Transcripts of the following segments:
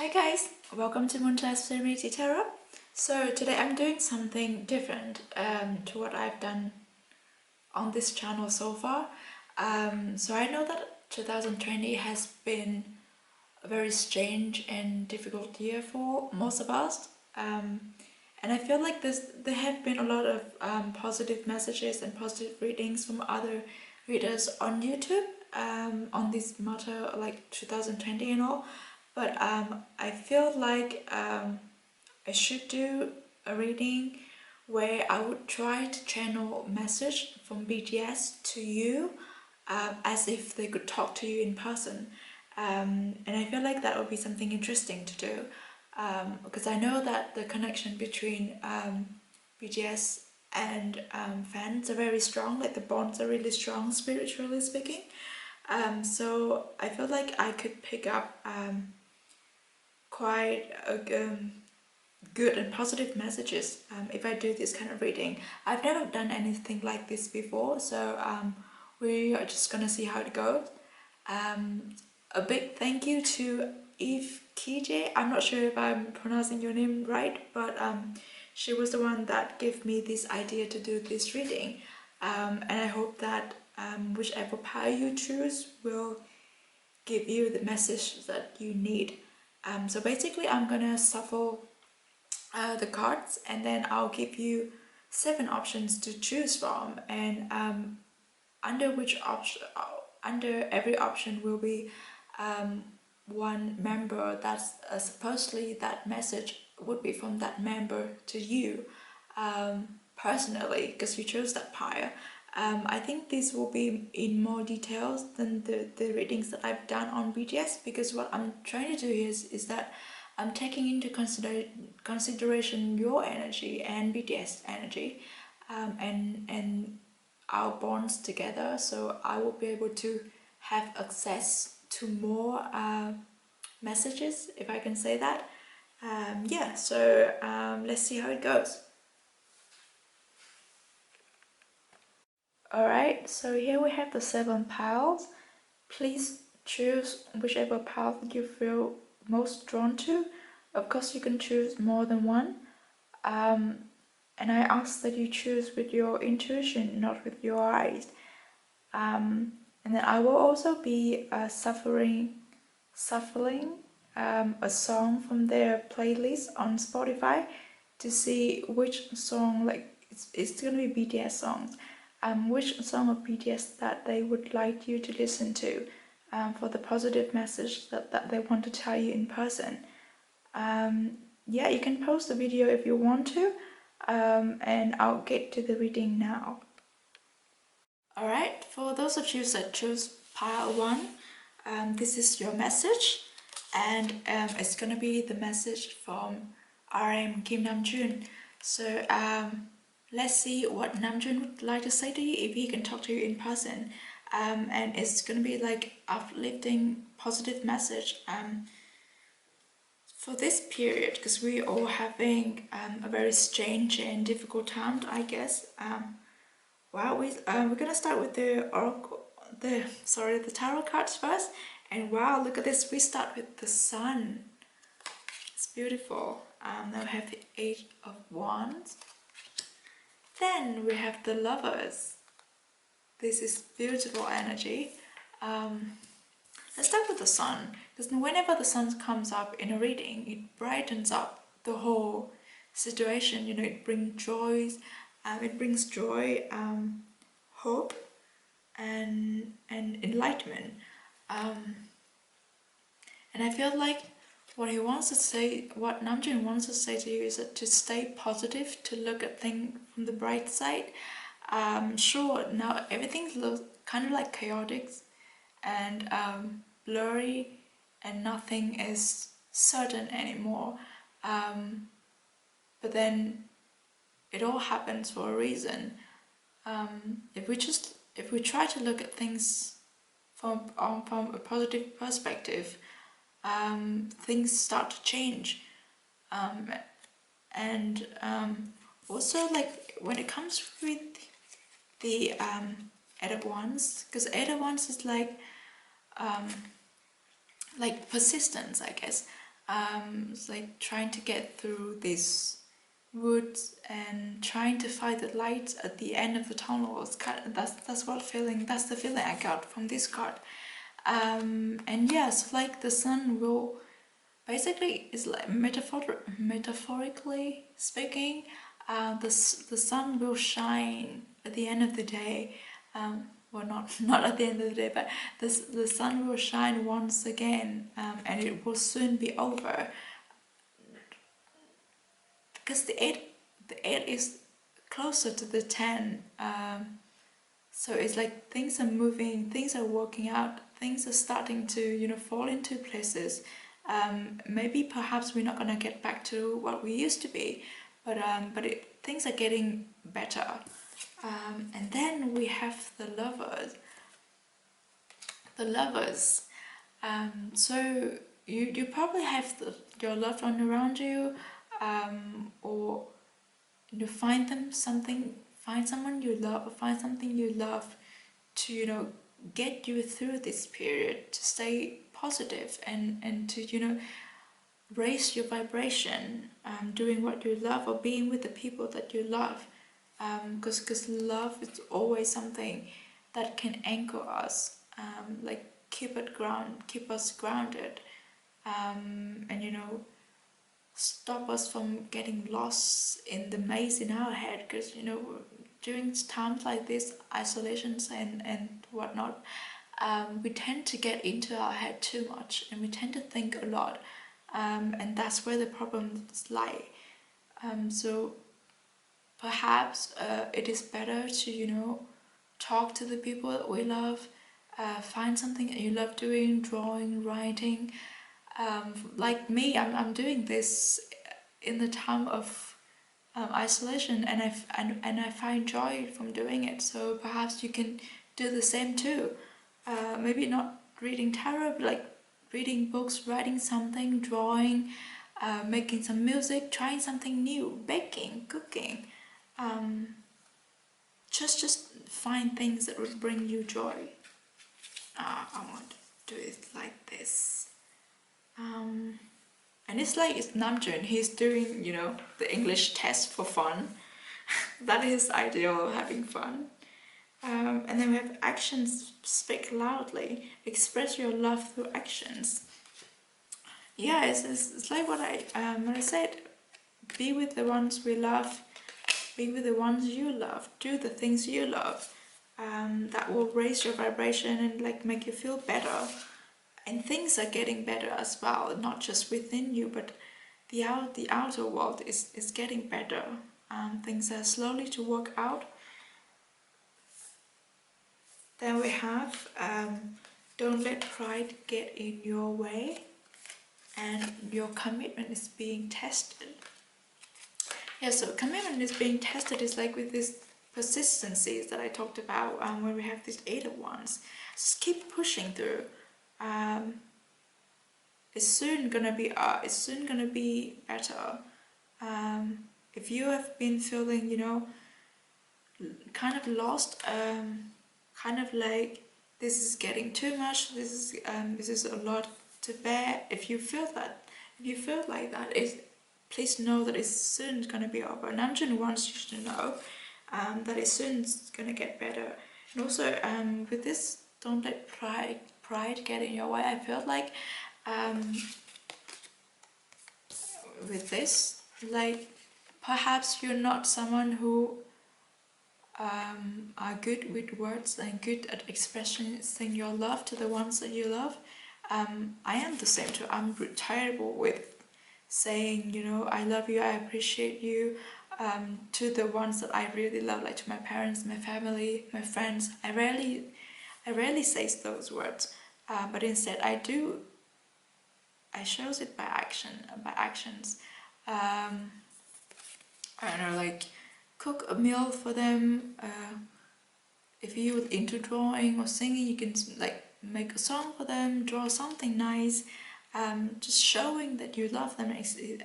Hi guys, welcome to MoonChild Serendipity Tarot. So today I'm doing something different to what I've done on this channel so far. So I know that 2020 has been a very strange and difficult year for most of us. And I feel like there have been a lot of positive messages and positive readings from other readers on YouTube on this matter like 2020 and all. But I feel like I should do a reading where I would try to channel message from BTS to you as if they could talk to you in person. And I feel like that would be something interesting to do because I know that the connection between BTS and fans are very strong, like the bonds are really strong spiritually speaking. So I feel like I could pick up quite good and positive messages if I do this kind of reading. I've never done anything like this before, so we are just gonna see how it goes. A big thank you to Eve KJ. I'm not sure if I'm pronouncing your name right, but she was the one that gave me this idea to do this reading, and I hope that whichever pile you choose will give you the message that you need. So basically I'm gonna shuffle the cards and then I'll give you 7 options to choose from, and under which option, under every option will be one member that's supposedly that message would be from that member to you personally, because you chose that pile. I think this will be in more details than the readings that I've done on BTS, because what I'm trying to do is that I'm taking into consideration your energy and BTS energy and our bonds together, so I will be able to have access to more messages, if I can say that. Yeah, so let's see how it goes. Alright, so here we have the 7 piles. Please choose whichever pile you feel most drawn to. Of course, you can choose more than one. And I ask that you choose with your intuition, not with your eyes. And then I will also be shuffling a song from their playlist on Spotify to see which song, like it's gonna be BTS songs, which song of BTS that they would like you to listen to for the positive message that they want to tell you in person. Yeah, you can post the video if you want to, and I'll get to the reading now. Alright, for those of you that choose pile 1, this is your message, and it's gonna be the message from RM Kim Namjoon. So let's see what Namjoon would like to say to you if he can talk to you in person. And it's gonna be like uplifting, positive message for this period, because we're all having a very strange and difficult time, I guess. Wow, we're gonna start with the tarot cards first, and wow, look at this. We start with the Sun. It's beautiful. Now we have the 8 of Wands. Then we have the Lovers. This is beautiful energy. Let's start with the Sun, because whenever the Sun comes up in a reading, it brightens up the whole situation. You know, it brings joys. It brings joy, hope, and enlightenment. And I feel like what he wants to say, what Namjoon wants to say to you, is that to stay positive, to look at things from the bright side. Sure, now everything looks kind of like chaotic and blurry, and nothing is certain anymore. But then it all happens for a reason. If we try to look at things from a positive perspective, things start to change. And also, like when it comes with the Eight of Wands, because Eight of Wands is like persistence, I guess. It's like trying to get through this woods and trying to find the light at the end of the tunnel. It's that's what feeling. That's the feeling I got from this card. And yes, like the sun will basically is like metaphorically speaking. The sun will shine at the end of the day. Well, not at the end of the day, but the sun will shine once again, and it will soon be over. Because the eight is closer to the 10. So it's like things are moving, things are working out, things are starting to fall into places. Maybe perhaps we're not gonna get back to what we used to be, but things are getting better. And then we have the lovers. The lovers. So you probably have your loved one around you, or find someone you love, or find something you love to get you through this period, to stay positive and to raise your vibration, doing what you love or being with the people that you love, because love is always something that can anchor us, like keep us grounded, and stop us from getting lost in the maze in our head. Because during times like this, isolations and whatnot, we tend to get into our head too much, and we tend to think a lot, and that's where the problems lie. So perhaps it is better to talk to the people that we love, find something that you love doing, drawing, writing. Like me, I'm doing this in the time of isolation, and I find joy from doing it. So perhaps you can do the same too. Maybe not reading tarot, but like reading books, writing something, drawing, making some music, trying something new, baking, cooking. Just find things that will bring you joy. I want to do it like this. And it's like it's Namjoon. He's doing the English test for fun. That is ideal, having fun. And then we have actions speak loudly. Express your love through actions. Yeah, it's like what I said. Be with the ones we love. Be with the ones you love. Do the things you love. That will raise your vibration and like make you feel better. And things are getting better as well, not just within you, but the outer world is getting better. Things are slowly to work out. Then we have don't let pride get in your way, and your commitment is being tested. Yeah, so commitment is being tested is like with this persistencies that I talked about, when we have these 8 of Wands. Just keep pushing through. It's soon gonna be better. If you have been feeling kind of lost, kind of like this is getting too much, this is a lot to bear. If you feel like that, please know that it's soon gonna be over. Namjoon wants you to know that it's soon gonna get better. And also with this, don't let pride get in your way. I felt like with this, like perhaps you're not someone who are good with words and good at expressing your love to the ones that you love. I am the same too. I'm terrible with saying I love you, I appreciate you, to the ones that I really love, like to my parents, my family, my friends. I rarely say those words, but instead I shows it by actions. I don't know, like cook a meal for them. If you're into drawing or singing, you can like make a song for them, draw something nice. Just showing that you love them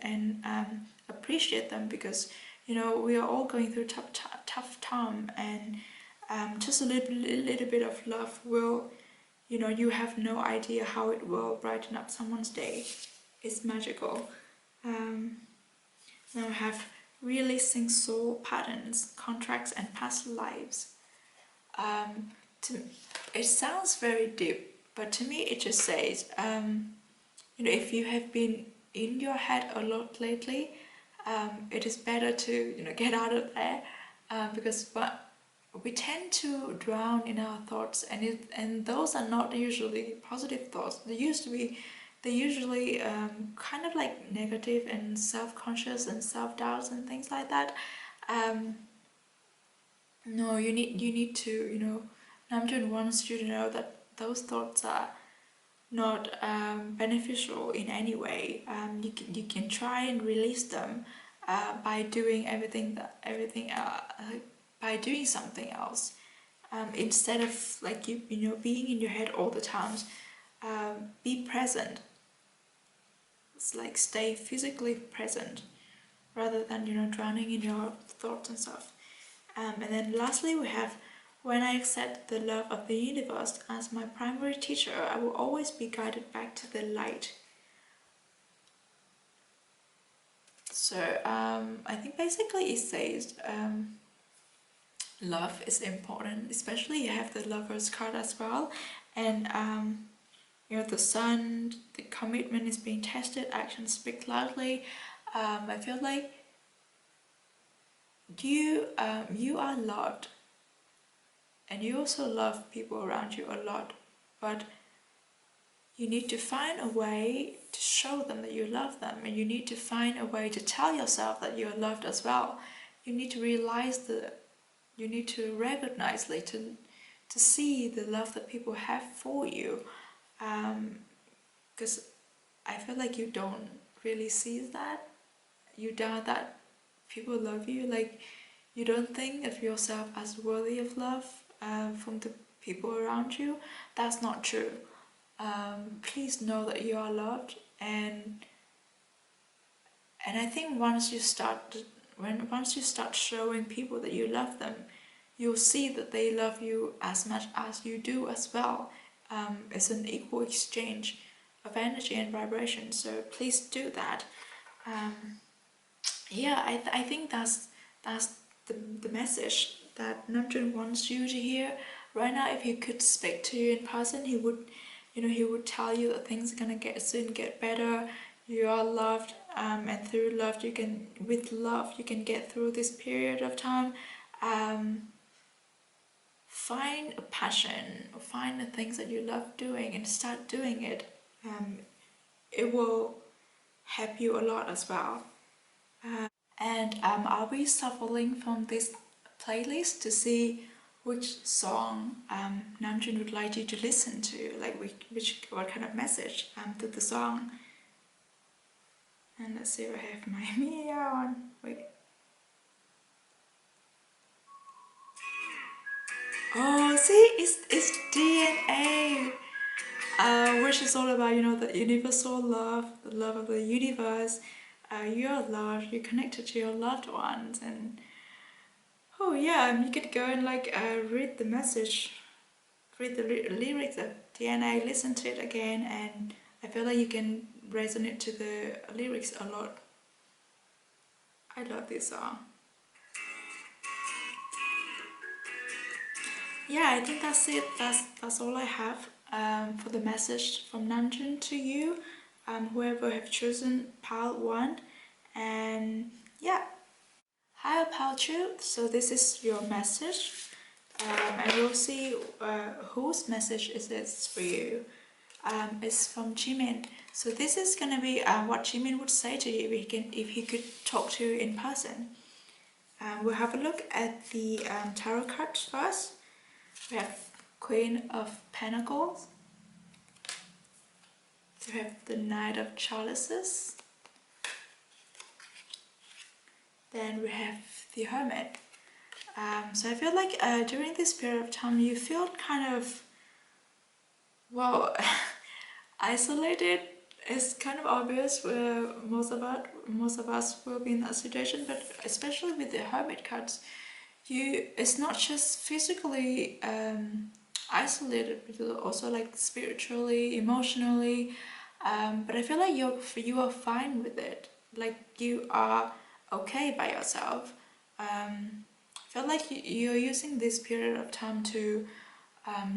and appreciate them, because we are all going through tough time, and just a little bit of love will, you have no idea how it will brighten up someone's day. is magical. Now we have releasing soul patterns, contracts, and past lives. To, it sounds very deep, but to me it just says, if you have been in your head a lot lately, it is better to get out of there, because we tend to drown in our thoughts, and those are not usually positive thoughts. They usually kind of like negative and self-conscious and self-doubts and things like that. No, you need to, Namjoon wants you to know that those thoughts are not beneficial in any way. You can try and release them by doing by doing something else, instead of like being in your head all the times. Be present. It's like stay physically present rather than drowning in your thoughts and stuff. And then lastly we have, when I accept the love of the universe as my primary teacher, I will always be guided back to the light. So I think basically it says love is important, especially you have the Lover's card as well, and the sun, the commitment is being tested, actions speak loudly. I feel like you are loved, and you also love people around you a lot, but you need to find a way to show them that you love them, and you need to find a way to tell yourself that you're loved as well. You need to realize you need to recognize, like to see the love that people have for you, because I feel like you don't really see that. You doubt that people love you, like you don't think of yourself as worthy of love from the people around you. That's not true. Please know that you are loved, and I think once you start showing people that you love them, you'll see that they love you as much as you do as well. It's an equal exchange of energy and vibration, so please do that. Yeah, I think that's the message that Namjoon wants you to hear right now. If he could speak to you in person, he would tell you that things are gonna soon get better. You are loved, and through love with love you can get through this period of time. Find a passion, or find the things that you love doing and start doing it. It will help you a lot as well. And I'll be shuffling from this playlist to see which song Namjoon would like you to listen to, like what kind of message to the song. And let's see if I have my media on. Wait. Oh, see, it's DNA, which is all about the universal love, the love of the universe. You're loved. You're connected to your loved ones, and oh yeah, you could go and read the message, read the lyrics of DNA, listen to it again, and I feel like you can resonate to the lyrics a lot. I love this song. Yeah, I think that's it. That's all I have for the message from Namjoon to you, whoever have chosen pile 1. And yeah, hi pile 2. So this is your message, and we'll see whose message is this for you. It's from Jimin. So this is gonna be what Jimin would say to you if he could talk to you in person. We'll have a look at the tarot cards first. We have Queen of Pentacles. We have the Knight of Chalices. Then we have the Hermit. So I feel like during this period of time you feel kind of, well, isolated. It's kind of obvious where most of us will be in that situation, but especially with the Hermit cards, it's not just physically isolated, but also like spiritually, emotionally. but I feel like you are fine with it. Like you are okay by yourself. I feel like you're using this period of time to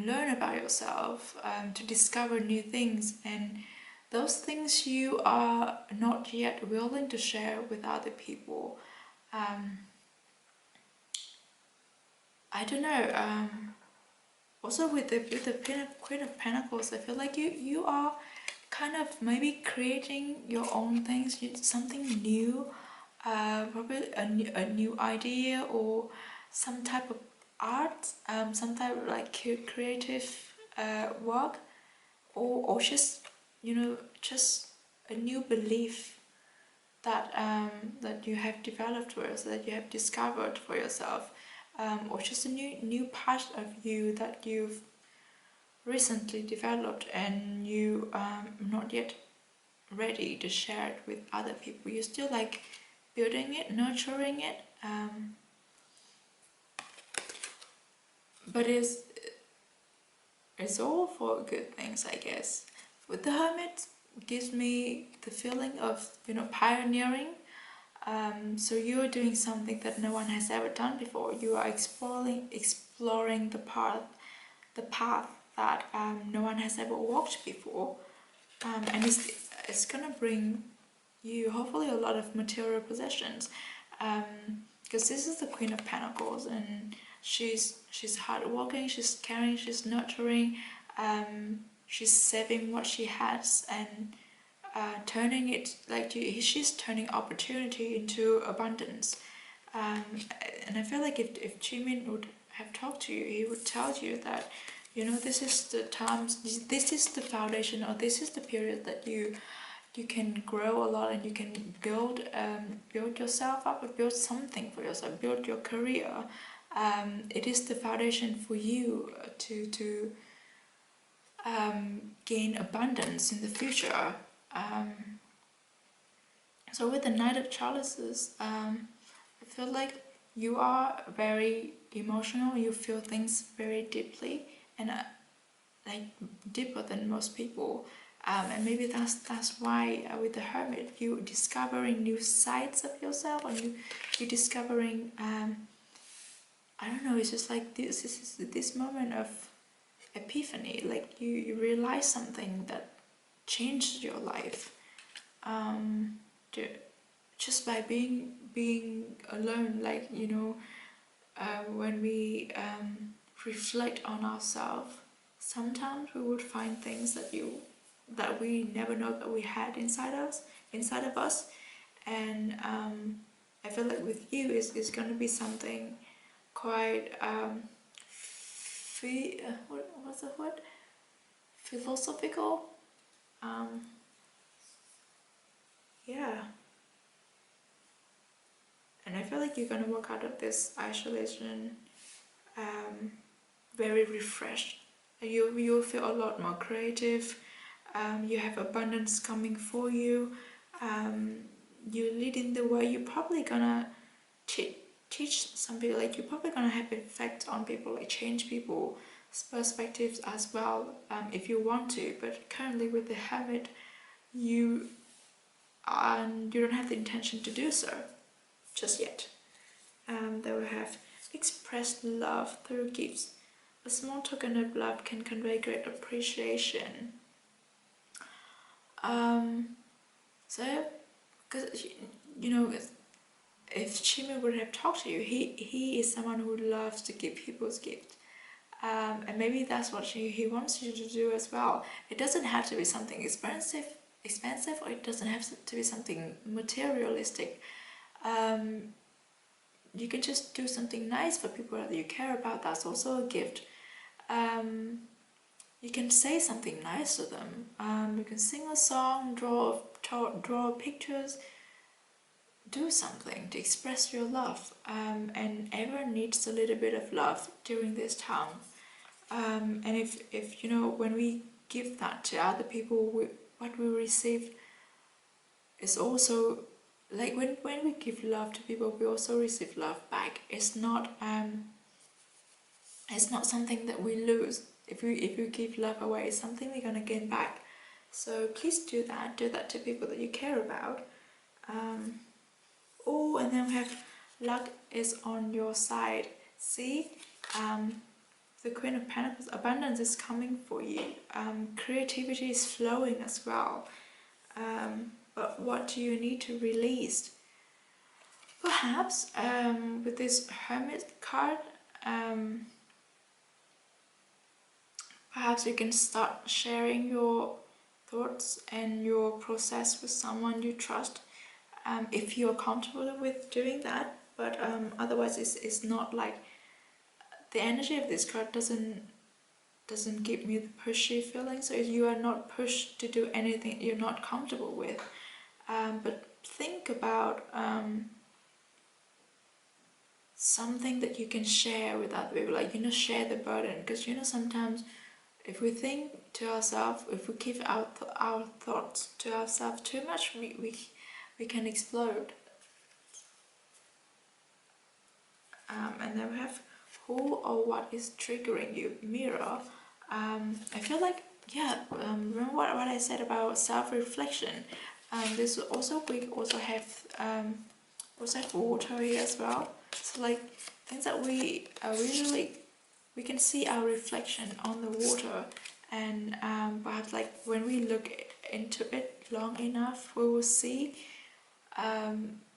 learn about yourself, to discover new things, and those things you are not yet willing to share with other people. I don't know. Also with the Queen of Pentacles, I feel like you are kind of maybe creating your own things, something new, probably a new idea or some type of art, some type of like creative work, or just just a new belief that that you have developed for yourself, that you have discovered for yourself, or just a new part of you that you've recently developed and you not yet ready to share it with other people. You're still like building it, nurturing it, but it's all for good things, I guess. With the Hermit, it gives me the feeling of pioneering. So you're doing something that no one has ever done before. You are exploring the path that no one has ever walked before, and it's gonna bring you hopefully a lot of material possessions, because this is the Queen of Pentacles, and she's hardworking, she's caring, she's nurturing, she's saving what she has and turning it like she's turning opportunity into abundance. And I feel like if Jimin would have talked to you, he would tell you that this is the times, this is the foundation, or this is the period that you can grow a lot, and you can build yourself up, or build something for yourself, build your career. It is the foundation for you to gain abundance in the future. So with the Knight of Chalices, I feel like you are very emotional, you feel things very deeply, and like deeper than most people. And maybe that's why with the Hermit, you discovering new sides of yourself, and you discovering I don't know, it's just like this moment of epiphany, like you realize something that changed your life, just by being alone. Like when we reflect on ourselves, sometimes we would find things that we never know that we had inside of us. And I feel like with you is going to be something quite what's the word, philosophical. Yeah, and I feel like you're gonna walk out of this isolation very refreshed. You'll feel a lot more creative. You have abundance coming for you. You lead in the way. You're probably gonna teach some people. Like you're probably gonna have an effect on people. Like change people's perspectives as well, if you want to. But currently with the Hermit, you don't have the intention to do so just yet. They will have expressed love through gifts. A small token of love can convey great appreciation. So, because if Chima would have talked to you, he is someone who loves to give people's gifts. And maybe that's what he wants you to do as well. It doesn't have to be something expensive, or it doesn't have to be something materialistic. You can just do something nice for people that you care about. That's also a gift. You can say something nice to them. You can sing a song, draw pictures, do something to express your love. And everyone needs a little bit of love during this time. And if when we give that to other people, what we receive is also like when we give love to people, we also receive love back. It's not something that we lose. If you give love away, it's something we're gonna gain back. So please do that to people that you care about. Oh, and then we have luck is on your side. See, the Queen of Pentacles, abundance is coming for you. Creativity is flowing as well. But what do you need to release? Perhaps with this Hermit card, perhaps you can start sharing your thoughts and your process with someone you trust, if you're comfortable with doing that. But otherwise it's not like, the energy of this card doesn't give me the pushy feeling. So you are not pushed to do anything you're not comfortable with, but think about something that you can share with other people, like, share the burden. Because sometimes if we think to ourselves, if we keep our thoughts to ourselves too much, we can explode. And then we have who or what is triggering you, mirror. I feel like, remember what I said about self-reflection. This also, we also have water here as well. So like things that we usually, we can see our reflection on the water, and perhaps like when we look into it long enough, we will see a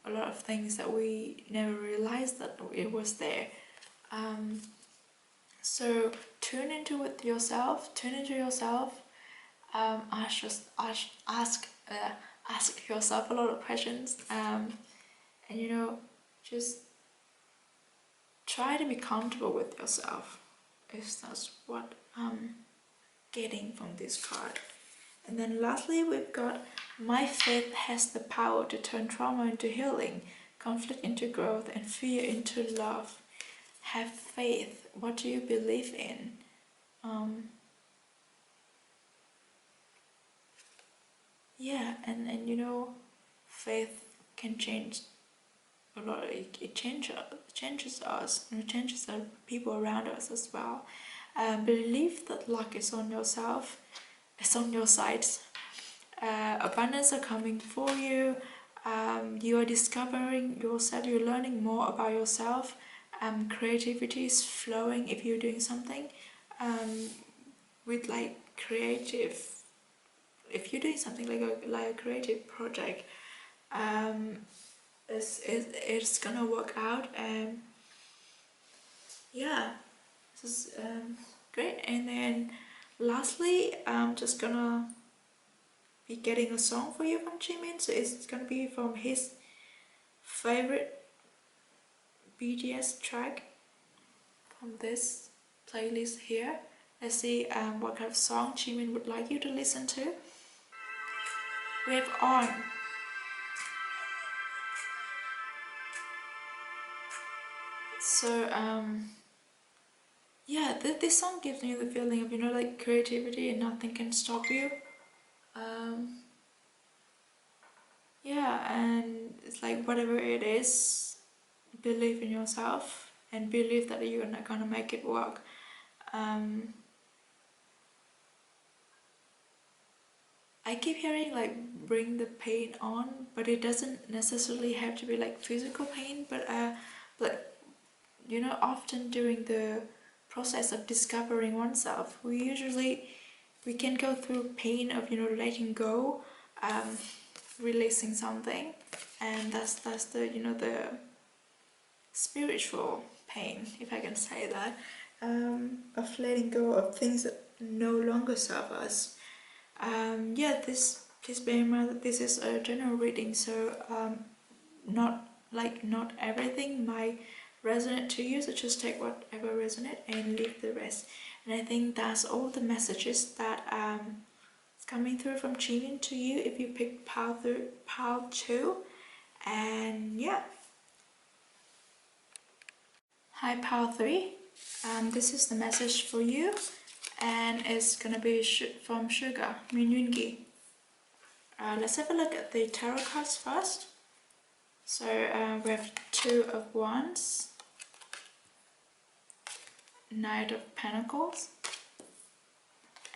lot of things that we never realized that it was there. So tune into yourself. Ask yourself a lot of questions, and just try to be comfortable with yourself. If that's what I'm getting from this card. And then lastly, we've got, my faith has the power to turn trauma into healing, conflict into growth, and fear into love. Have faith. What do you believe in? And faith can change a lot. It changes us, and it changes the people around us as well. Believe that luck is on yourself. It's on your side. Abundance are coming for you. You are discovering yourself. You're learning more about yourself. Creativity is flowing if you're doing something with like creative. If you're doing something like a creative project, it's gonna work out. And yeah, this is great. And then lastly, I'm just gonna be getting a song for you from Jimin. So it's gonna be from his favorite BTS track from this playlist here. Let's see what kind of song Jimin would like you to listen to. We have On. So yeah, this song gives me the feeling of like creativity and nothing can stop you. Yeah, and it's like whatever it is, believe in yourself and believe that you're not gonna make it work. I keep hearing like bring the pain on, but it doesn't necessarily have to be like physical pain, but often during the process of discovering oneself, we can go through pain of letting go, releasing something, and that's the the spiritual pain, if I can say that, of letting go of things that no longer serve us. Please bear in mind that this is a general reading, so not everything might resonate to you, so just take whatever resonates and leave the rest. And I think that's all the messages that is coming through from Jimin to you if you pick pile 2. And yeah, hi pile 3. This is the message for you, and it's gonna be from Sugar Minyungi. Let's have a look at the tarot cards first. So we have 2 of Wands, Knight of Pentacles,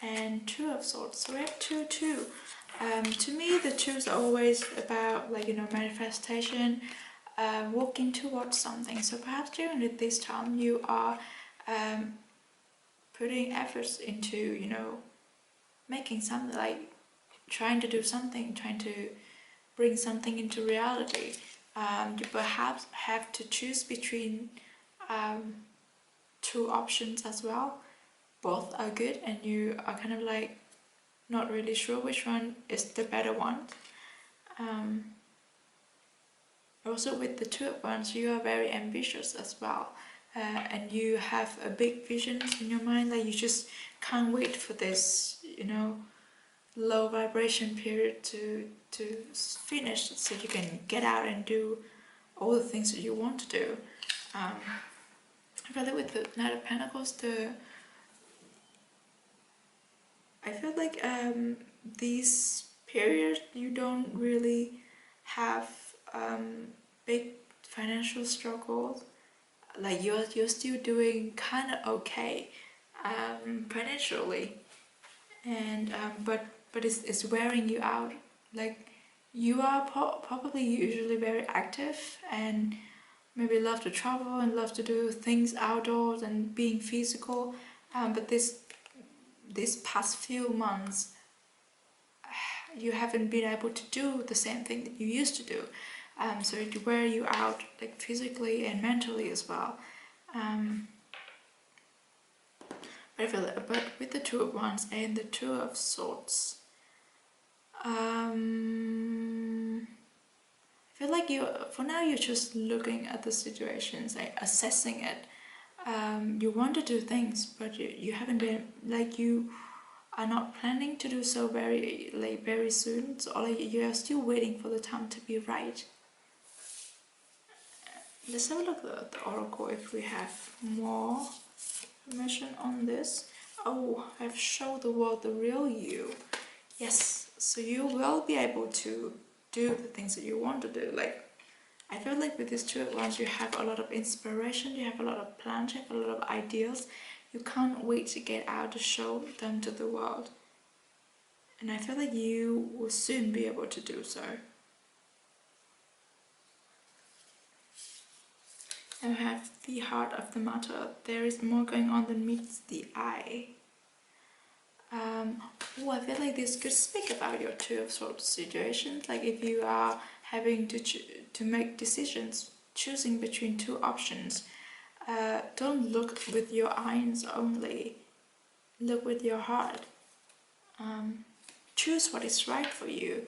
and Two of Swords. So we have two. To me, the twos are always about, like, manifestation, walking towards something. So perhaps during this time you are putting efforts into, making something, like trying to do something, trying to bring something into reality. You perhaps have to choose between two options as well. Both are good, and you are kind of like not really sure which one is the better one. Also with the Two of Wands, you are very ambitious as well, and you have a big vision in your mind, like you just can't wait for this, low vibration period to finish, so you can get out and do all the things that you want to do. I feel like with the Knight of Pentacles, I feel like these periods you don't really have big financial struggles. Like you're still doing kind of okay financially, and but it's wearing you out. Like you are probably usually very active and maybe love to travel and love to do things outdoors and being physical, but this past few months you haven't been able to do the same thing that you used to do, so it wear you out, like physically and mentally as well. But I feel that, but with the Two of Wands and the Two of Swords, I feel like for now you're just looking at the situations, like assessing it. You want to do things, but you haven't been, like you are not planning to do so very soon. So you are still waiting for the time to be right. Let's have a look at the oracle if we have more information on this. Oh, I've shown the world the real you. Yes, so you will be able to do the things that you want to do. Like, I feel like with these Two of Wands, you have a lot of inspiration, you have a lot of plans, you have a lot of ideas. You can't wait to get out to show them to the world. And I feel like you will soon be able to do so. And we have the heart of the matter. There is more going on than meets the eye. I feel like this could speak about your Two of Swords situations. Like if you are having to make decisions, choosing between two options, don't look with your eyes only. Look with your heart. Choose what is right for you,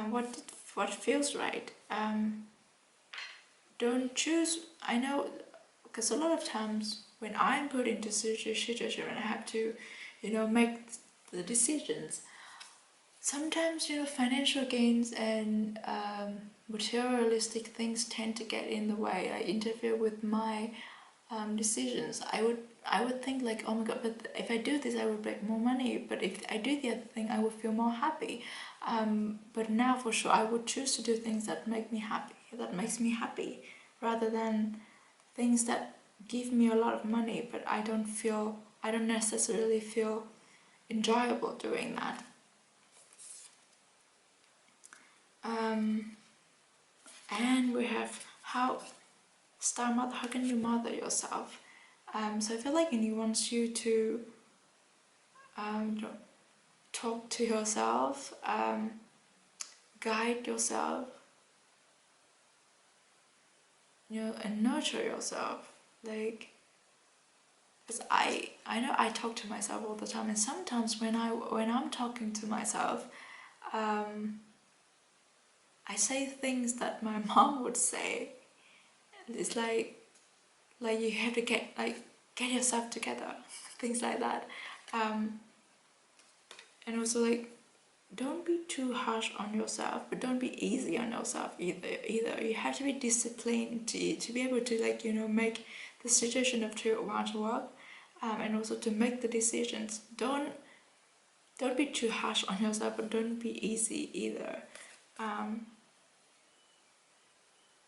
what feels right. Don't choose. I know, because a lot of times when I'm put into situation and I have to, make the decisions, sometimes financial gains and materialistic things tend to get in the way. I interfere with my decisions. I would think like, oh my god, but if I do this I will make more money, but if I do the other thing I would feel more happy. But now for sure I would choose to do things that makes me happy, rather than things that give me a lot of money but I don't necessarily feel enjoyable doing that. And we have Star Mother, how can you mother yourself? So I feel like he wants you to talk to yourself, guide yourself, and nurture yourself. Like, because I know I talk to myself all the time, and sometimes when I'm talking to myself, I say things that my mom would say. It's like you have to get yourself together, things like that. And also, like, don't be too harsh on yourself, but don't be easy on yourself either. You have to be disciplined to be able to make the situation of Two of Wands work, and also to make the decisions. Don't be too harsh on yourself, but don't be easy either.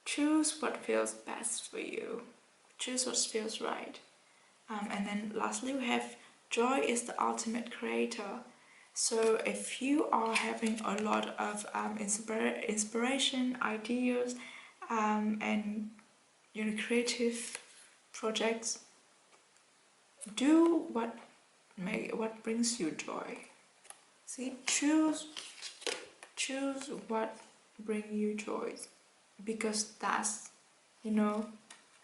Choose what feels best for you. Choose what feels right. And then lastly we have joy is the ultimate creator. So if you are having a lot of inspiration, ideas, and creative projects, do what brings you joy. See, choose what brings you joy, because that's,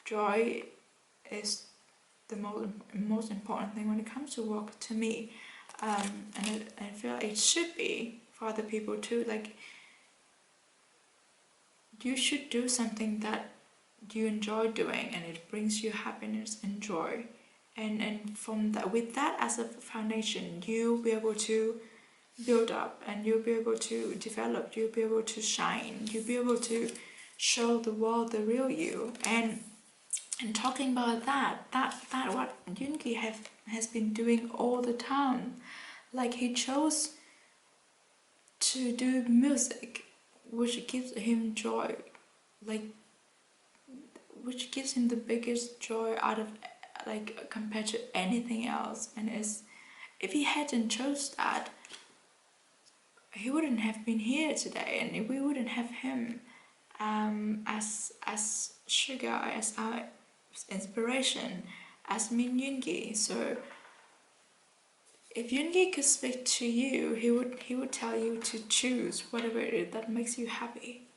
joy is the most important thing when it comes to work to me. And I feel like it should be for other people too. Like, you should do something that you enjoy doing and it brings you happiness and joy, and from that, with that as a foundation, you'll be able to build up, and you'll be able to develop, you'll be able to shine, you'll be able to show the world the real you. And talking about that what Yoongi has been doing all the time. Like, he chose to do music which gives him joy, like, which gives him the biggest joy out of, like, compared to anything else. And if he hadn't chose that, he wouldn't have been here today, and we wouldn't have him as Sugar, as our inspiration, as Min Yoongi. So if Yoongi could speak to you, he would tell you to choose whatever it is that makes you happy.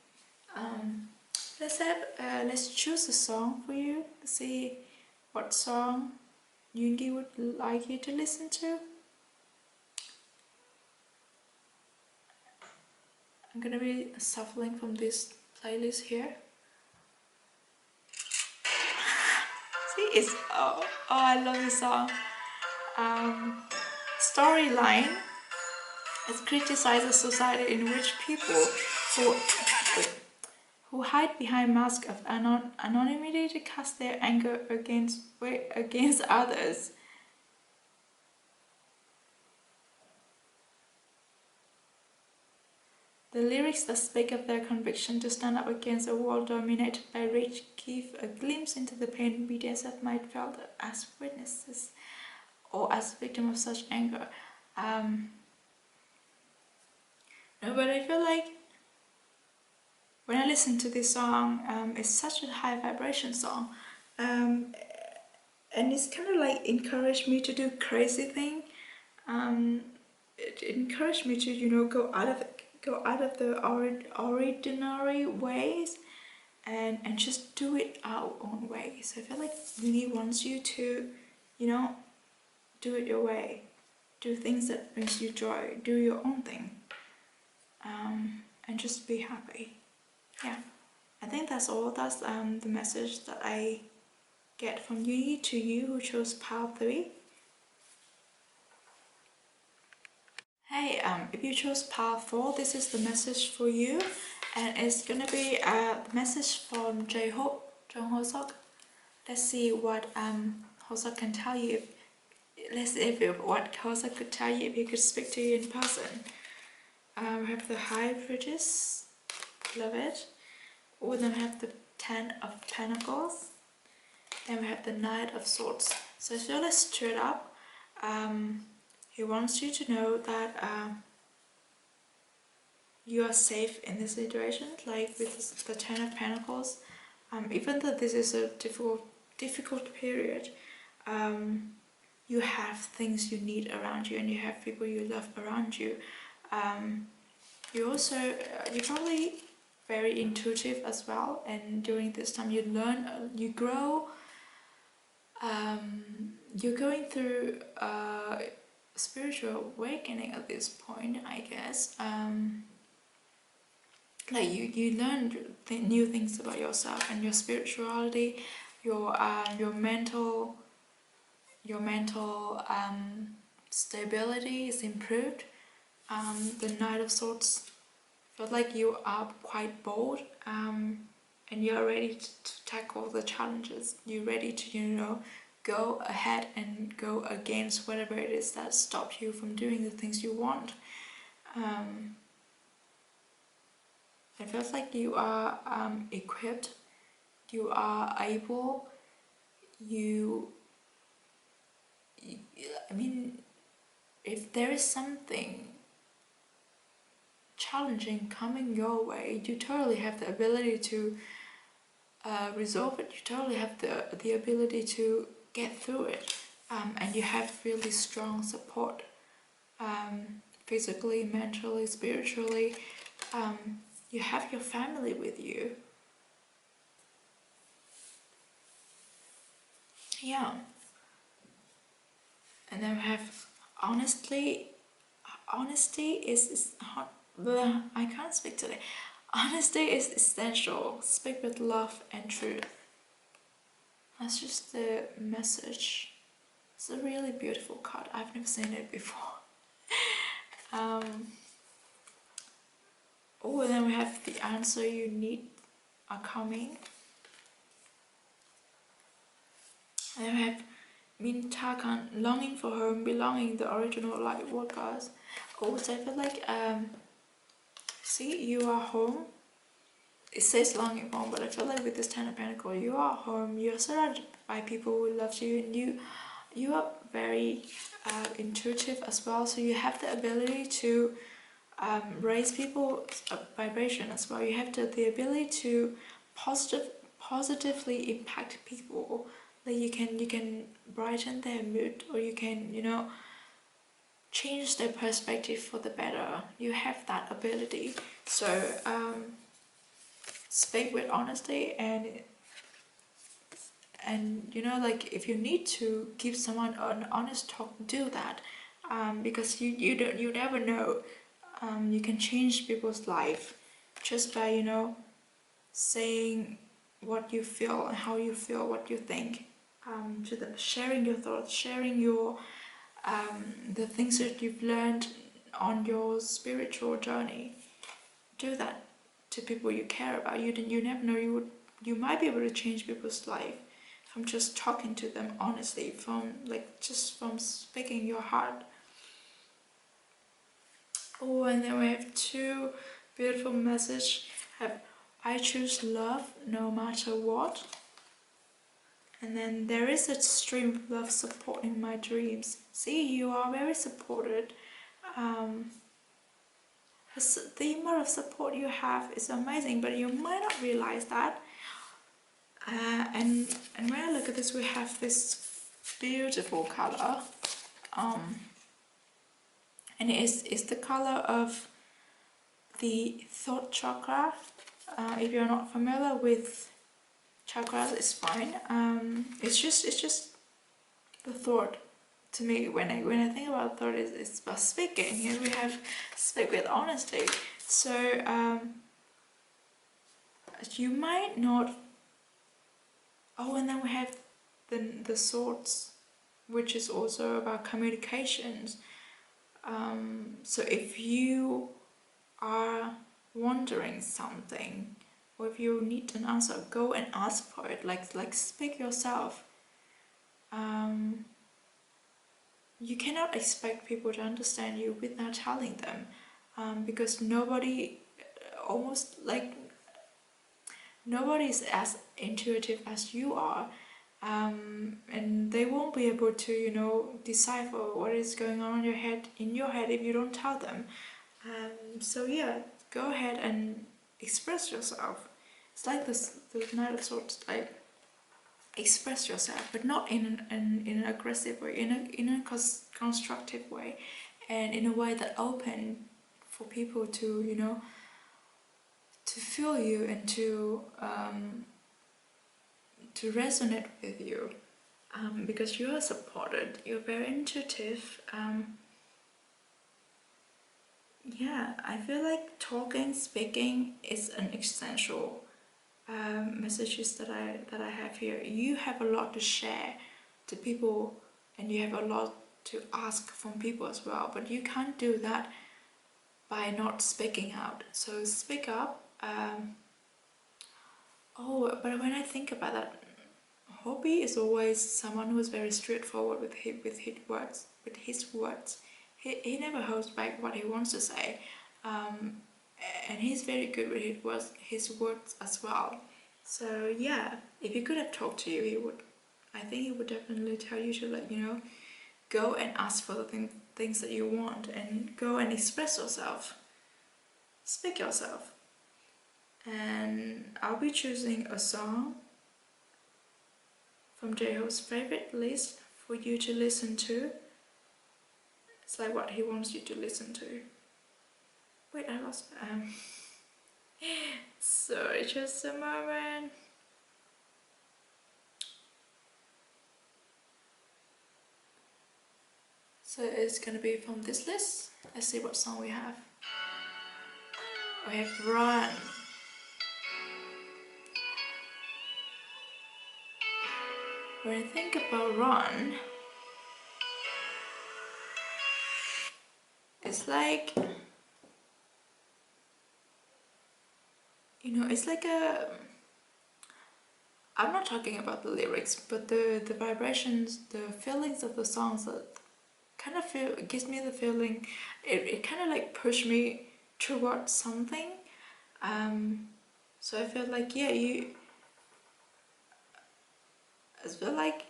Let's choose a song for you. See what song Yoongi would like you to listen to. I'm gonna be shuffling from this playlist here. See, it's I love this song. Storyline. It criticizes society in which people who hide behind masks of anonymity to cast their anger against others. The lyrics that speak of their conviction to stand up against a world dominated by rage give a glimpse into the pain BTS have might felt as witnesses or as victims of such anger. No, but I feel like when I listen to this song, it's such a high vibration song, and it's kind of like encouraged me to do crazy thing. It encouraged me to go out of the ordinary ways, and just do it our own way. So I feel like Lee wants you to, do it your way, do things that brings you joy, do your own thing, and just be happy. Yeah, I think that's all. That's the message that I get from you to you who chose pile 3. Hey, if you chose pile 4, this is the message for you, and it's gonna be the message from Jung Ho Sok. Let's see what Ho Sok can tell you. Let's see what Ho Sok could tell you if he could speak to you in person. We have the High Bridges, love it. Then we have the 10 of Pentacles. Then we have the Knight of Swords. So if you let's stir it up, he wants you to know that you are safe in this situation. Like with the 10 of Pentacles, even though this is a difficult period, you have things you need around you, and you have people you love around you. You're probably very intuitive as well, and during this time you learn, you grow. You're going through spiritual awakening at this point, I guess. Like you learn new things about yourself and your spirituality, your mental stability is improved. The Knight of Swords felt like you are quite bold, and you're ready to tackle the challenges. You're ready to go ahead and go against whatever it is that stops you from doing the things you want. It feels like you are equipped, you are able, you I mean, if there is something challenging coming your way, you totally have the ability to resolve it. You totally have the ability to get through it, and you have really strong support, physically, mentally, spiritually. You have your family with you. Yeah. And then we have honesty is hard. I can't speak today. Honesty is essential. Speak with love and truth. That's just the message. It's a really beautiful card. I've never seen it before. Oh, and then we have the answer you need are coming. And then we have Min Takan, longing for home, belonging, the original light workers. Oh, so I feel like see, you are home. It says longing home, but I feel like with this Ten of Pentacles, you are home. You're surrounded by people who love you, and you are very intuitive as well. So you have the ability to raise people's vibration as well. You have the ability to positively impact people. Like you can brighten their mood, or you can, you know, change their perspective for the better. You have that ability. So speak with honesty, and you know, like if you need to give someone an honest talk, do that, because you never know. You can change people's life just by, you know, saying what you feel and how you feel, what you think, to them, sharing your thoughts, sharing your the things that you've learned on your spiritual journey. Do that to people you care about. You never know, you might be able to change people's life from just talking to them honestly, from speaking your heart. Oh, and then we have two beautiful messages. Have I choose love no matter what. And then there is a stream of love supporting my dreams. See, you are very supported. The amount of support you have is amazing, but you might not realize that. And when I look at this, we have this beautiful color. And it's the color of the throat chakra. If you're not familiar with chakras, it's fine. It's just the throat. To me, when I think about throat, it's about speaking. Here we have speak with honesty. So you might not. Oh, and then we have the swords, which is also about communications. So if you are wondering something, or if you need an answer, go and ask for it. Like speak yourself. You cannot expect people to understand you without telling them, because nobody is as intuitive as you are, and they won't be able to, you know, decipher what is going on in your head if you don't tell them. So yeah, go ahead and express yourself. It's like the Knight of Swords, like express yourself, but not in an aggressive way, in a constructive way, and in a way that open for people to, you know, to feel you and to resonate with you, because you are supported. You're very intuitive. Yeah, I feel like speaking is an essential messages that I have here. You have a lot to share to people, and you have a lot to ask from people as well, but you can't do that by not speaking out. So speak up. Oh, but when I think about that, Hobby is always someone who is very straightforward with his words. He never holds back what he wants to say, and he's very good with his words as well. So yeah, if he could have talked to you, I think he would definitely tell you to, like, you know, go and ask for the things that you want, and go and express yourself, speak yourself. And I'll be choosing a song from J-Hope's favorite list for you to listen to. It's like what he wants you to listen to. Wait, I lost. Sorry, just a moment. So it's gonna be from this list. Let's see what song we have. We have Run. When I think about Run, it's like, you know, it's like a, I'm not talking about the lyrics, but the vibrations, the feelings of the songs that kind of feel, it gives me the feeling, it kind of like push me towards something. So I feel like, yeah, I feel like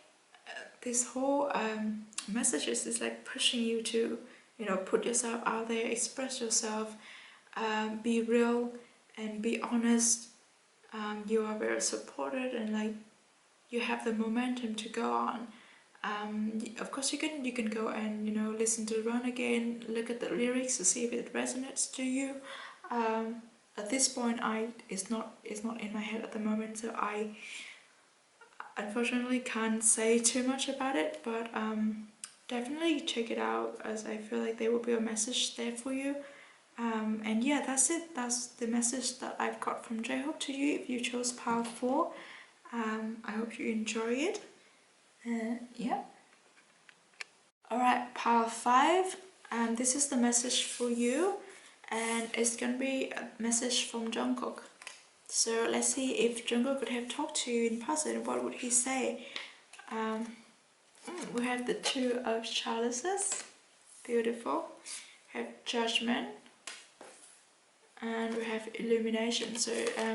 this whole messages is like pushing you to, you know, put yourself out there, express yourself, be real and be honest. You are very supported, and like you have the momentum to go on. Of course you can go and, you know, listen to Run again, look at the lyrics to see if it resonates to you. At this point it's not in my head at the moment, so I unfortunately can't say too much about it, but definitely check it out, as I feel like there will be a message there for you. And yeah, that's it. That's the message that I've got from J-Hope to you if you chose pile 4. I hope you enjoy it. Yeah. Alright, pile 5. This is the message for you, and it's gonna be a message from Jungkook. So let's see if Jungkook could have talked to you in person. What would he say? We have the Two of Chalices. Beautiful. We have Judgment. And we have Illumination. So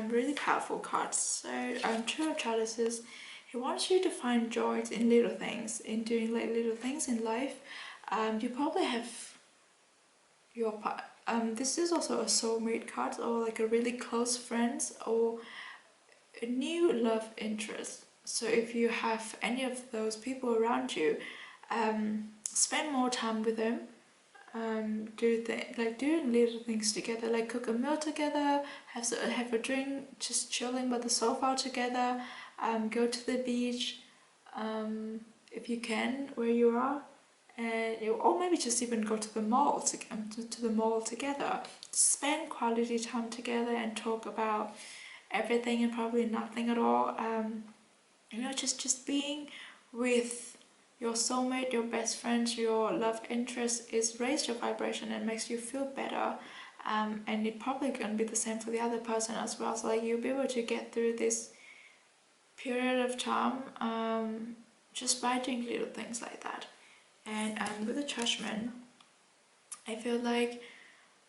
really powerful cards. So Two of Chalices, he wants you to find joy in little things, in doing like little things in life. You probably have your this is also a soulmate card, or like a really close friends, or a new love interest. So if you have any of those people around you, spend more time with them. Doing little things together, like cook a meal together, have a drink, just chilling by the sofa together. Go to the beach, if you can, where you are, and or maybe just even go to the mall to the mall together. Spend quality time together and talk about everything and probably nothing at all. You know, just being with your soulmate, your best friends, your love interest is raise your vibration and makes you feel better. And it probably gonna be the same for the other person as well. So like you'll be able to get through this period of time just by doing little things like that. And with the Judgment, I feel like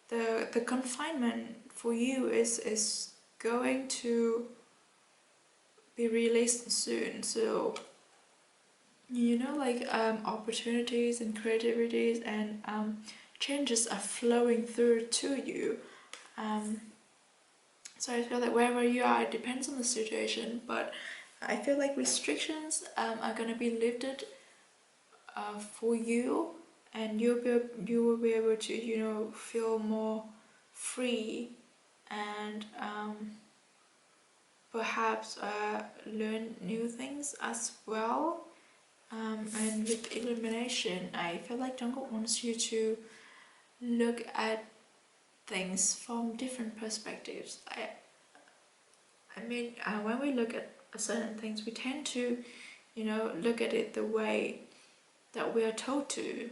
the confinement for you is going to be released soon. So you know, like opportunities and creativities and changes are flowing through to you. So I feel like wherever you are, it depends on the situation, but I feel like restrictions are gonna be lifted for you, and you will be able to, you know, feel more free and perhaps learn new things as well. And with Illumination, I feel like Jungkook wants you to look at things from different perspectives. I mean, when we look at certain things, we tend to, you know, look at it the way that we are told to.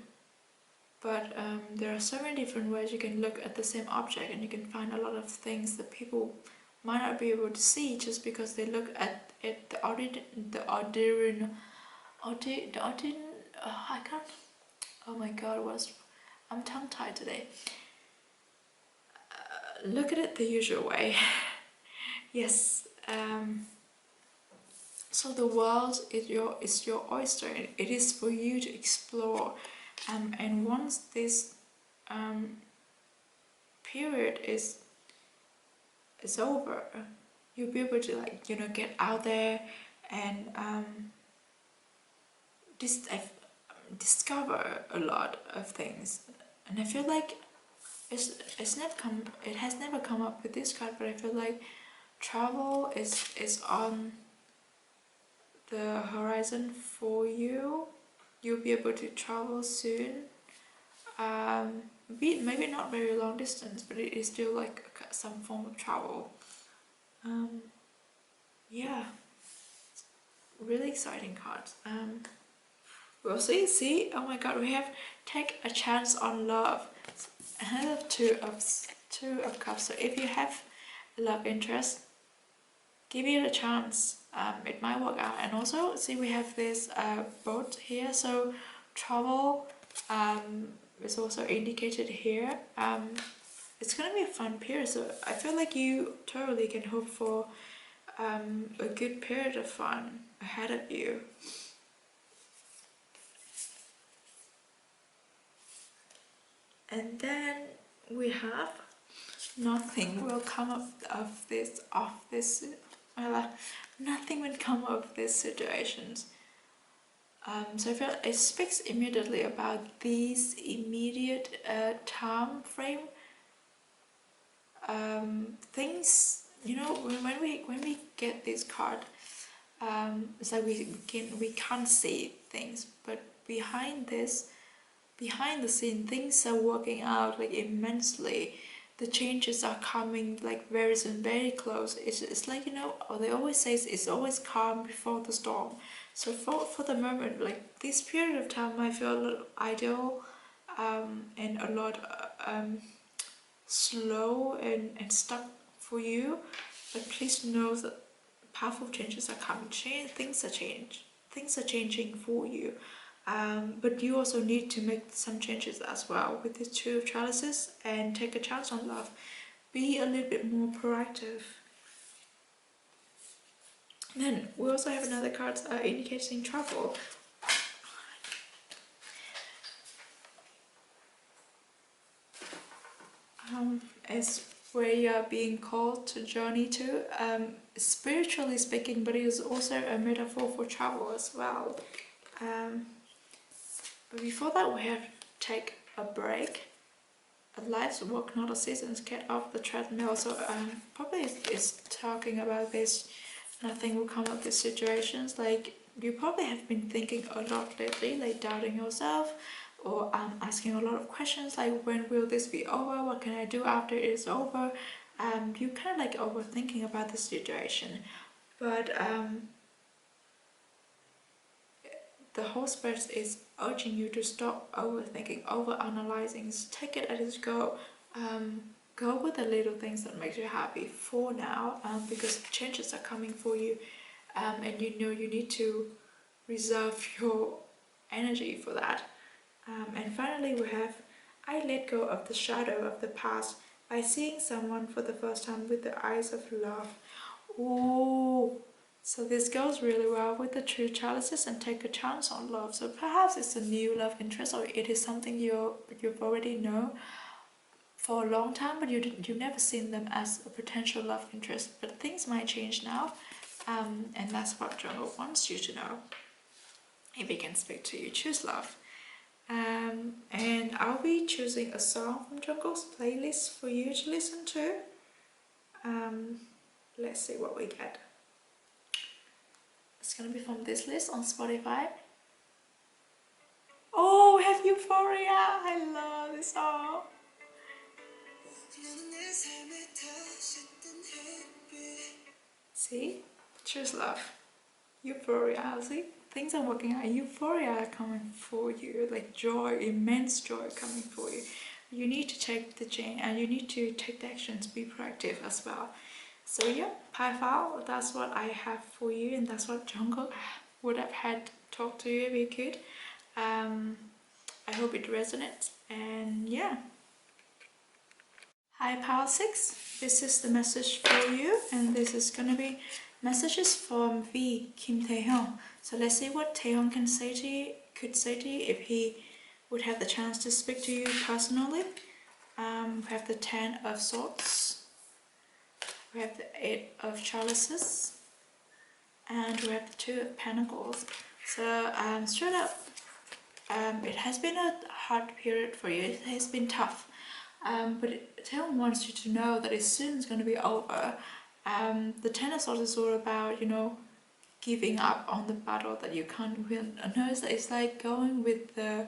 But there are so many different ways you can look at the same object, and you can find a lot of things that people might not be able to see just because they look at it I can't. Oh my God, I'm tongue-tied today. Look at it the usual way. Yes. So the world is your oyster. It is for you to explore, and once this period is over, you'll be able to, like, you know, get out there and discover a lot of things. And I feel like it has never come up with this card, but I feel like travel is on the horizon for you. You'll be able to travel soon. Maybe not very long distance, but it is still like some form of travel. Yeah, really exciting cards. We'll see. Oh my god, we have take a chance on love. Another two of cups. So if you have a love interest, give it a chance. It might work out. And also, see, we have this boat here. So travel is also indicated here. It's gonna be a fun period. So I feel like you totally can hope for a good period of fun ahead of you. And then we have nothing will come of this nothing will come of these situations. So I feel it speaks immediately about these immediate time frame things. You know, when we get this card, it's like we can't see things, but behind the scene, things are working out like immensely. The changes are coming like very soon, very close. It's like, you know, they always say it's always calm before the storm. So for the moment, like this period of time, I feel a little ideal and a lot slow and stuck for you. But please know that powerful changes are coming. Things are changing for you. But you also need to make some changes as well with the two of chalices and take a chance on love. Be a little bit more proactive. Then we also have another card indicating travel. It's where you are being called to journey to, spiritually speaking, but it is also a metaphor for travel as well. But before that, we have to take a break. A life's work, not a season's. Get off the treadmill. So probably it's talking about this. Nothing will come of these situations. Like, you probably have been thinking a lot lately, like doubting yourself, or asking a lot of questions like, when will this be over? What can I do after it is over? You kind of like overthinking about the situation, but the whole spirit is urging you to stop overthinking, over-analyzing. Take it as it go. Go with the little things that make you happy for now, because changes are coming for you, and you know you need to reserve your energy for that. And finally, we have, I let go of the shadow of the past by seeing someone for the first time with the eyes of love. Ooh. So this goes really well with the true chalices and take a chance on love. So perhaps it's a new love interest, or it is something you've already known for a long time, but you've never seen them as a potential love interest. But things might change now, and that's what Jungle wants you to know. If he can speak to you, choose love. And I'll be choosing a song from Jungle's playlist for you to listen to. Let's see what we get. It's gonna be from this list on Spotify. Oh, we have Euphoria! I love this song. See? Choose love. Euphoria. See? Things are working out. Euphoria are coming for you. Like joy, immense joy coming for you. You need to take the change, and you need to take the actions, be proactive as well. So yeah, Pi-Fal, that's what I have for you, and that's what Jungle would have had talk to you if he could. I hope it resonates, and yeah. Hi Power 6, this is the message for you, and this is gonna be messages from V, Kim Taehyung. So let's see what Taehyung could say to you if he would have the chance to speak to you personally. We have the 10 of Swords, we have the 8 of Chalices, and we have the 2 of Pentacles. So straight up, it has been a hard period for you, it has been tough. But Taehyung wants you to know that it's soon going to be over. The Ten of Swords is all about, giving up on the battle that you can't win. No, it's like going with the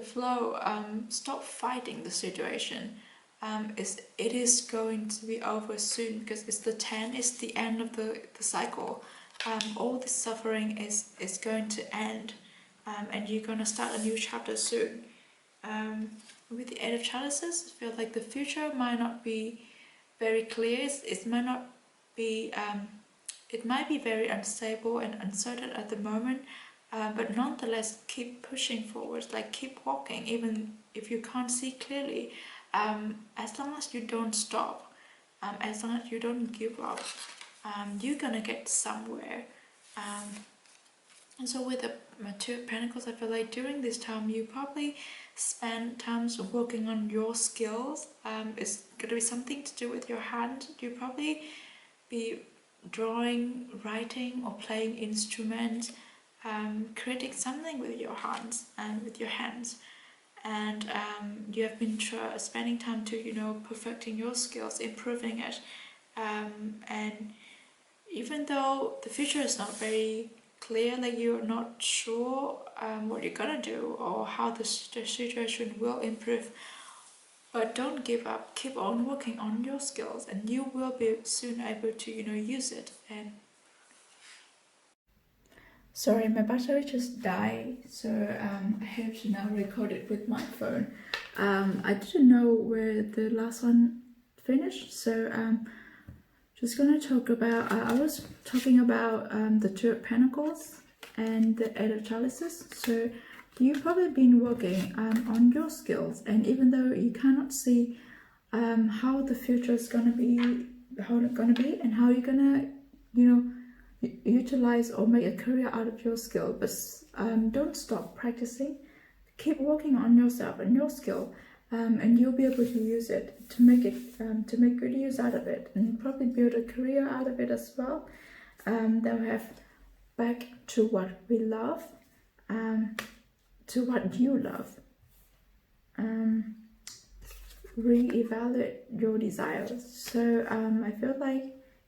flow. Stop fighting the situation. It is going to be over soon because it's the 10. It's the end of the cycle. All this suffering is going to end, and you're going to start a new chapter soon. With the 8 of Chalices, I feel like the future might not be very clear. It might not be. It might be very unstable and uncertain at the moment, but nonetheless, keep pushing forward. Like keep walking, even if you can't see clearly. As long as you don't stop, as long as you don't give up, you're gonna get somewhere. And so with the 2 of Pentacles, I feel like during this time you probably spend times working on your skills. It's going to be something to do with your hand. You probably be drawing, writing, or playing instruments, creating something with your hands and you have been spending time to perfecting your skills, improving it, and even though the future is not very clear, like you're not sure what you're gonna do or how the situation will improve, but don't give up. Keep on working on your skills and you will be soon able to use it. And sorry, my battery just died, so I have to now record it with my phone. I didn't know where the last one finished, so just gonna talk about, I was talking about the 2 of Pentacles and the 8 of Chalices. So you've probably been working on your skills, and even though you cannot see how the future is gonna be, and how you're gonna, utilize or make a career out of your skill, but don't stop practicing. Keep working on yourself and your skill. And you'll be able to use it to make good use out of it, and probably build a career out of it as well. They'll have back to what we love, to what you love. Reevaluate your desires. So I feel like,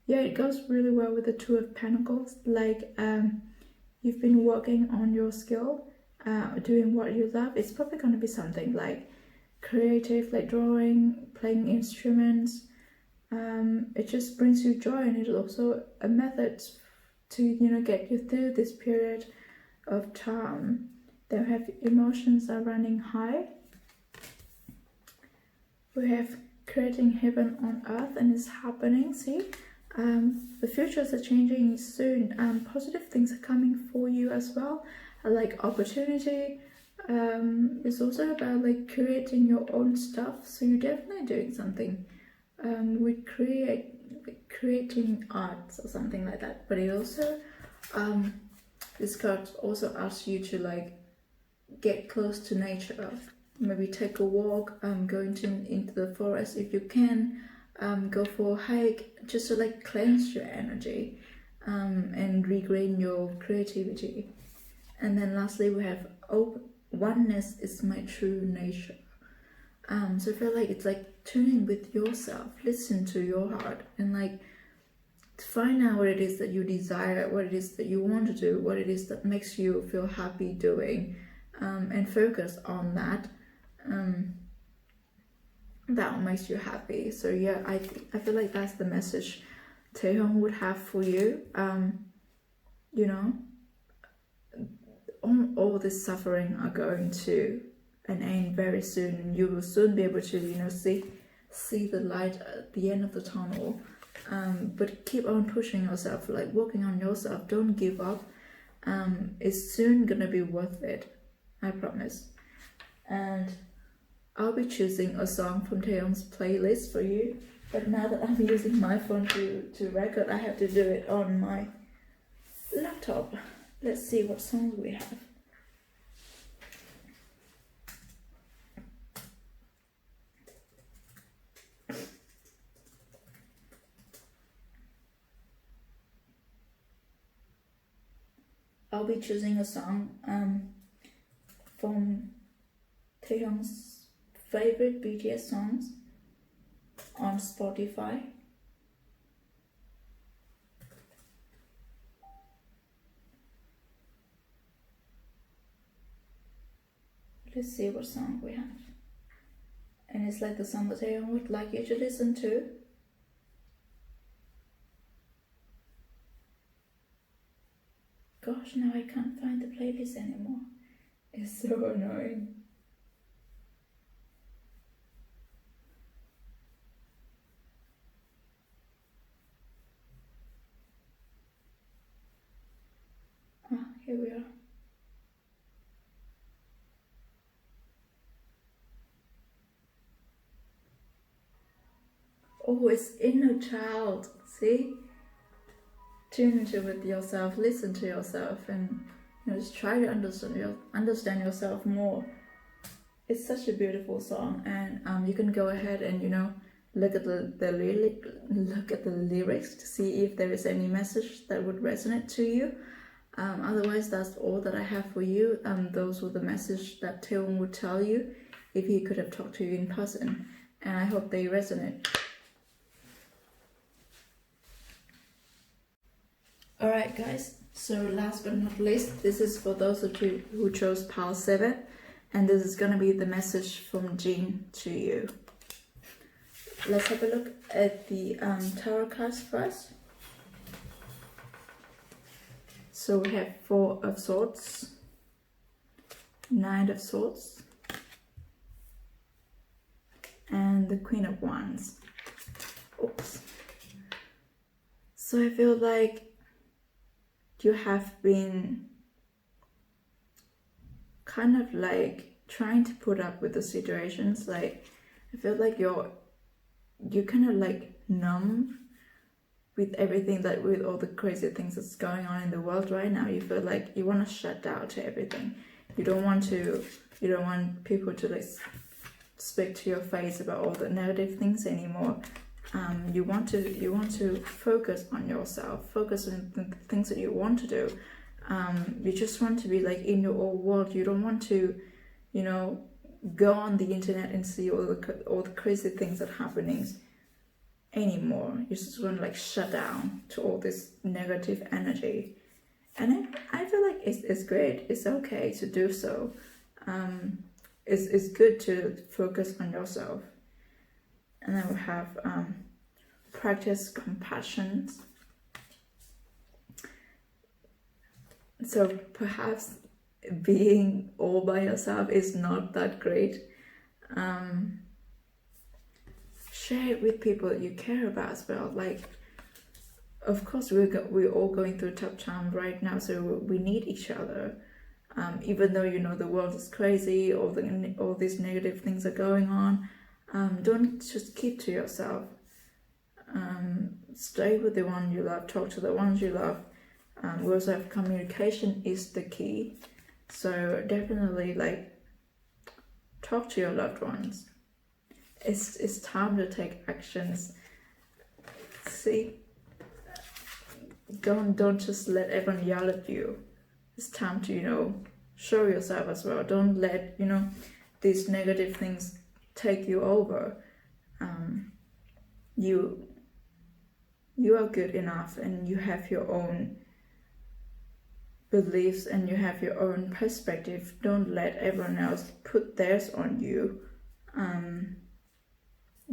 yeah, it goes really well with the 2 of Pentacles. Like you've been working on your skill, doing what you love. It's probably going to be something like creative, like drawing, playing instruments. It just brings you joy, and it's also a method to get you through this period of time. They have emotions are running high. We have creating heaven on earth, and it's happening. See, the futures are changing soon. Positive things are coming for you as well, like opportunity. It's also about like creating your own stuff, so you're definitely doing something with creating arts or something like that. But it also this card also asks you to like get close to nature, maybe take a walk, go into the forest if you can, go for a hike, just to like cleanse your energy and regain your creativity. And then lastly we have oneness is my true nature. So I feel like it's like tuning with yourself, listen to your heart, and like find out what it is that you desire, what it is that you want to do, what it is that makes you feel happy doing, and focus on that. That makes you happy. So yeah, I feel like that's the message Taehyung would have for you. All this suffering are going to an end very soon, and you will soon be able to see the light at the end of the tunnel. But keep on pushing yourself, like working on yourself. Don't give up. It's soon gonna be worth it, I promise. And I'll be choosing a song from Taeyong's playlist for you. But now that I'm using my phone to record, I have to do it on my laptop. Let's see what songs we have. I'll be choosing a song from Taeyong's favorite BTS songs on Spotify. Let's see what song we have. And it's like the song that Taeyong would like you to listen to. Gosh, now I can't find the playlist anymore. It's so annoying. Ah, here we are. Oh, it's Inner Child. See? Tune into it with yourself, listen to yourself, and just try to understand yourself more. It's such a beautiful song, and you can go ahead and look at the lyrics to see if there is any message that would resonate to you. Otherwise, that's all that I have for you. Those were the message that Taeyong would tell you if he could have talked to you in person, and I hope they resonate. Alright guys, so last but not least, this is for those of you who chose pile 7, and this is going to be the message from Jean to you. Let's have a look at the tarot cards first. So we have 4 of Swords, 9 of Swords, and the Queen of Wands. Oops. So I feel like you have been kind of like trying to put up with the situations. Like I feel like you're kind of like numb with everything, that with all the crazy things that's going on in the world right now. You feel like you want to shut down to everything. You don't want people to like speak to your face about all the negative things anymore. You want to focus on yourself, focus on the things that you want to do. You just want to be like in your own world. You don't want to, go on the internet and see all the crazy things that are happening anymore. You just want to like shut down to all this negative energy. And I feel like it's great. It's okay to do so. It's good to focus on yourself. And then we have practice compassion. So perhaps being all by yourself is not that great. Share it with people that you care about as well. Like, of course, we're all going through a tough time right now, so we need each other. Even though the world is crazy, all these negative things are going on. Don't just keep to yourself. Stay with the one you love, talk to the ones you love. We also have communication is the key. So definitely like talk to your loved ones. It's time to take actions. See, don't just let everyone yell at you. It's time to show yourself as well. Don't let these negative things take you over. You are good enough, and you have your own beliefs and you have your own perspective. Don't let everyone else put theirs on you.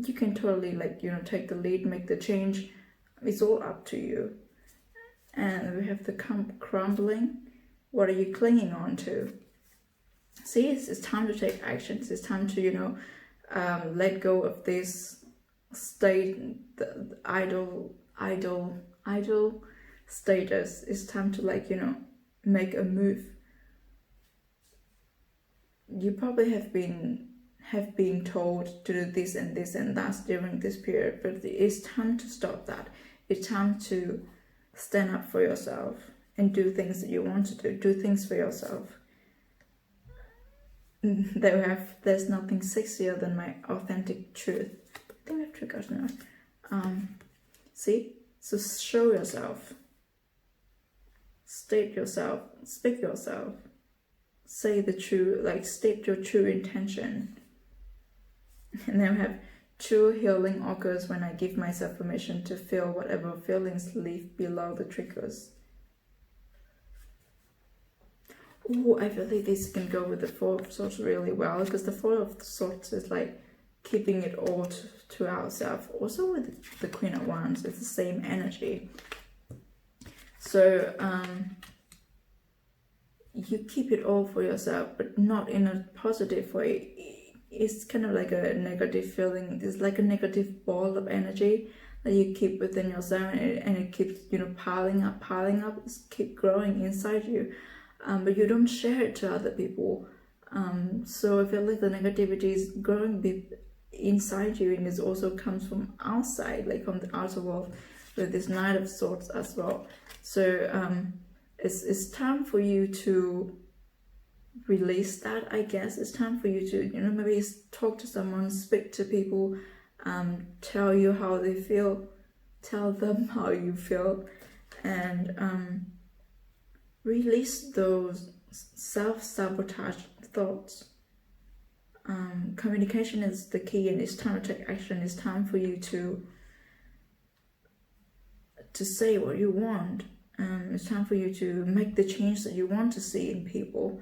You can totally take the lead, make the change. It's all up to you. And we have the crumbling. What are you clinging on to? See, it's time to take actions. It's time to let go of this the idle status. It's time to make a move. You probably have been have been told to do this and this and that during this period, but it's time to stop that. It's time to stand up for yourself and do things that you want to do things for yourself. There's nothing sexier than my authentic truth. I think I have triggers now. See? So show yourself. State yourself. Speak yourself. Say the true, like state your true intention. And then we have true healing occurs when I give myself permission to feel whatever feelings live below the triggers. Oh, I feel like this can go with the Four of Swords really well, because the Four of Swords is like keeping it all to ourselves. Also with the Queen of Wands, it's the same energy. So you keep it all for yourself, but not in a positive way. It's kind of like a negative feeling. It's like a negative ball of energy that you keep within yourself, and it keeps, you know, piling up, it's keep growing inside you. But you don't share it to other people. So I feel like the negativity is growing a bit inside you, and it also comes from outside, like from the outer world, with this Knight of Swords as well. So it's time for you to release that, I guess. It's time for you to, you know, maybe talk to someone, speak to people, tell you how they feel, tell them how you feel, and release those self-sabotage thoughts. Communication is the key, and it's time to take action. It's time for you to say what you want. It's time for you to make the change that you want to see in people.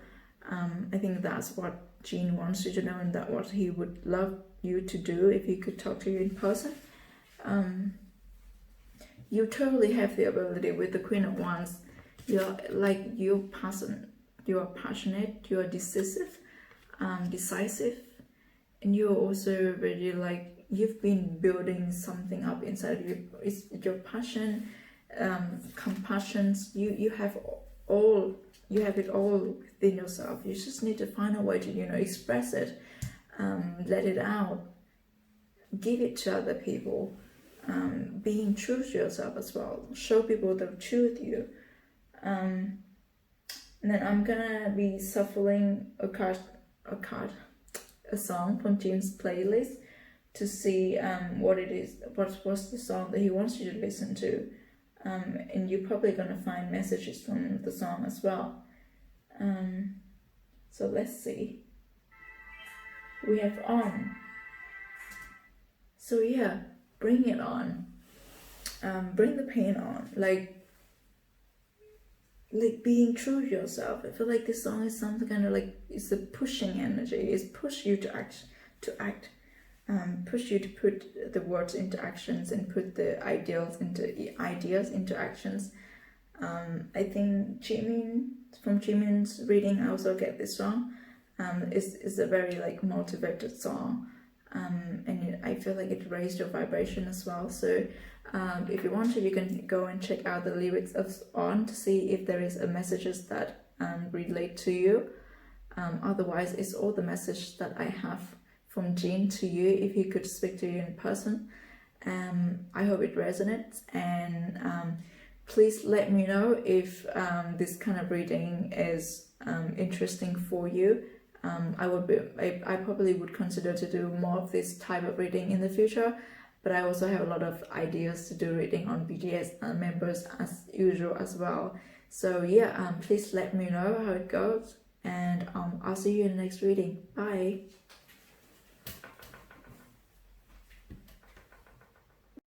I think that's what Gene wants you to know, and that's what he would love you to do if he could talk to you in person. You totally have the ability with the Queen of Wands. You're passionate, you're decisive, and you're also really like, you've been building something up inside of you. It's your passion, compassion. You have it all within yourself. You just need to find a way to, you know, express it, let it out, give it to other people, being true to yourself as well. Show people the truth you. And then I'm gonna be shuffling a song from Jim's playlist to see what it is, what's the song that he wants you to listen to. And you're probably gonna find messages from the song as well. So let's see. We have on. So yeah, bring it on. Bring the pain on. Like being true to yourself. I feel like this song is something kind of like, it's a pushing energy. It's push you to act, push you to put the words into actions and put the ideas into actions. I think from Jimin's reading, I also get this song. It's a very like motivated song, and I feel like it raised your vibration as well. So if you want to, you can go and check out the lyrics of On to see if there is a messages that relate to you. Otherwise, it's all the message that I have from Jean to you, if he could speak to you in person. I hope it resonates, and please let me know if this kind of reading is interesting for you. I probably would consider to do more of this type of reading in the future, but I also have a lot of ideas to do reading on BTS members as usual as well. So yeah, please let me know how it goes, and I'll see you in the next reading. Bye.